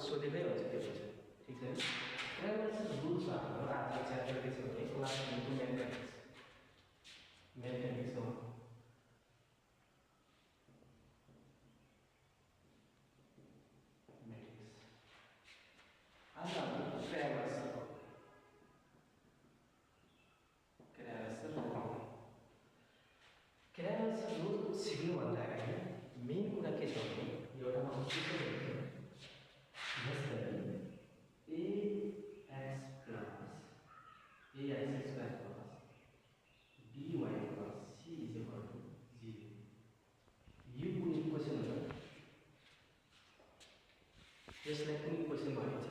सोधेकै हुन्छ त्यो क्वेसन ठिक छ नि ग्रामर रुल्स हाम्रो आज च्याप्टर के छ भने क्लास 10 म्याथमेटिक्स हो म्याथमेटिक्स आज हाम्रो ग्रामर रुल सिक्नु भन्दा अगाडि मेन कुरा के छ भने एउटा ax plus ax square plus by plus c is equal to 0 यो कुन इक्वेसन हो यसलाई कुन इक्वेसन भनिन्छ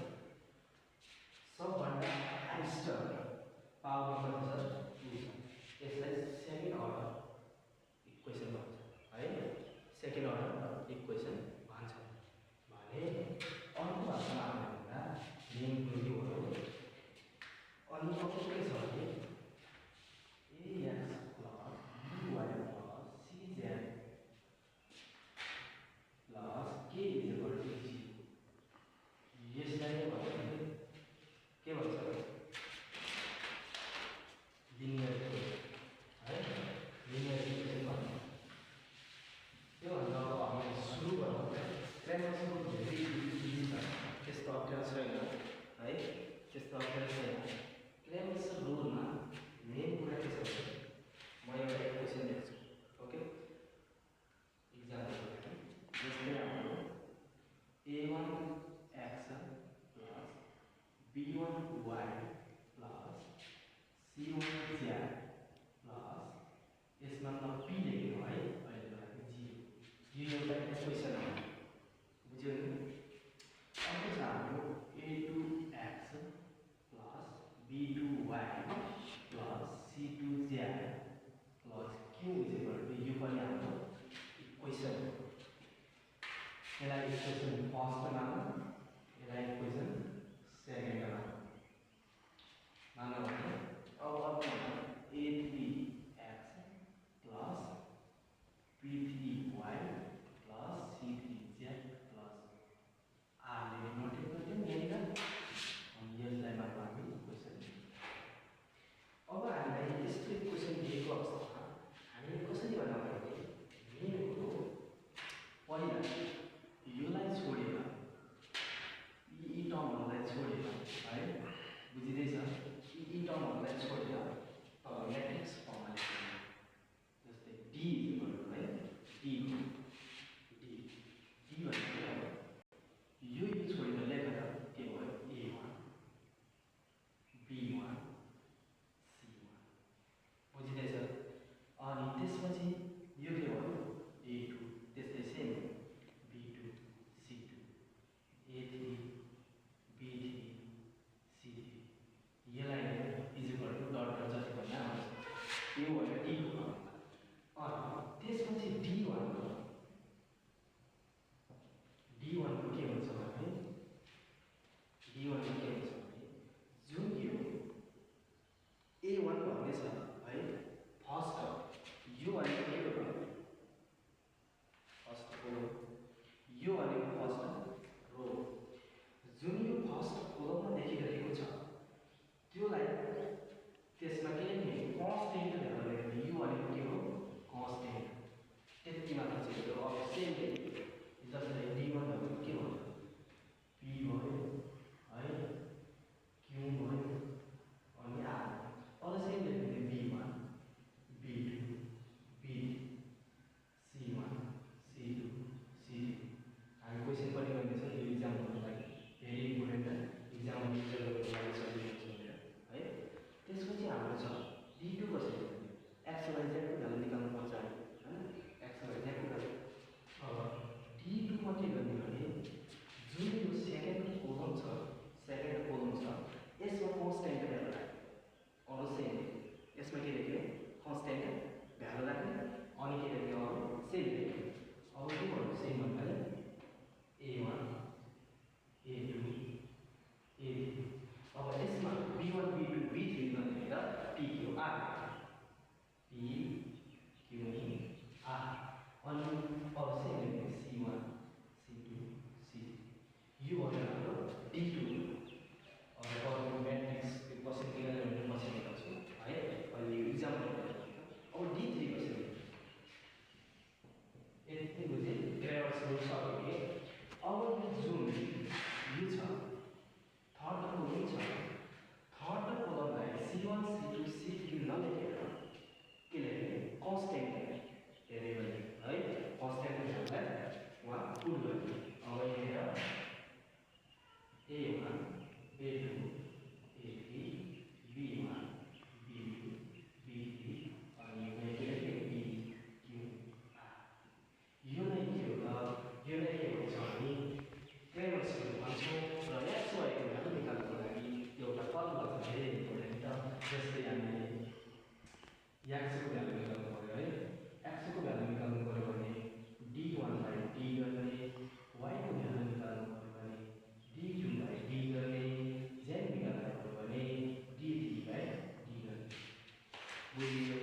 सबभन्दा हाइएस्ट पावर कति छ 2 छ यसलाई सेकेन्ड अर्डर इक्वेसन भन्छ है सेकेन्ड अर्डर इक्वेसन भन्छ भने अर्को भाषामा भन्दा मेन कुरो हो अनि अर्को के छ भने ax plus by plus cz plus k is equal to 0 यसलाई भन्छ के भन्छ लिनियर है लिनियर इक्वेसन भन्छ त्यो भन्दा अब हामी सुरु गरौँ ग्रामर धेरै इजी छ त्यस्तो अप्ठ्यारो छैन है त्यस्तो अप्ठ्यारो छैन ग्रामर रुलमा मेन कुरा के छ भने म एउटा इक्वेसन लेख्छु ओके इक्जाम्पल जस्तै हाम्रो a1x plus b1y plus c1z plus यसमा म p लेख्नु है अहिले लागि 0 यो एउटा इक्वेसन हो बुझ्यो नि अर्को छ हाम्रो a2x plus b2y plus c2z plus q is equal to यो पनि हाम्रो इक्वेसन हो यसलाई इक्वेसन फर्स्ट मानौँ यसलाई इक्वेसन सेकेन्ड मानौँ भने अब अर्को a3x plus b3y plus c3z plus r ले नोटेट गर्छौँ यहाँनिर अनि यसलाई मात्र हामी इक्वेसन अब हामीलाई यस्तो इक्वेसन दिएको अवस्थामा हामीले कसरी बनाउने भने मेन कुरो पहिला योलाई छोडेर यी टर्महरूलाई छोडेर है बुझिँदैछ यी टर्महरूलाई छोडेर तल म्याट्रिक्स फर्ममा लेख्नु जस्तै d है d भनेको यो छोडेर लेखेर के भयो a1 b1 c1 बुझिँदैछ अनि त्यसपछि यो के भयो a2 त्यस्तै same b2 c2 a3 b3 c3 यसलाई इजिकल टु डट डट जति भन्दा आउँछ यो भयो d हो अनि त्यसपछि d1 को के हुन्छ भने d1 को के हुन्छ भने जुन यो a1 भन्ने छ है फर्स्ट यो भनेको के हो फर्स्ट रो यो भनेको फर्स्ट रो एक्सको भ्यालु निकाल्नु पर्यो है। एक्सको भ्यालु निकाल्नु पर्यो भने d1 बाई d गर्ने, वाइको भ्यालु निकाल्नु पर्यो भने d2 बाई d गर्ने, z निकाल्नु पर्यो भने d3 बाई d गर्ने। बुझियो?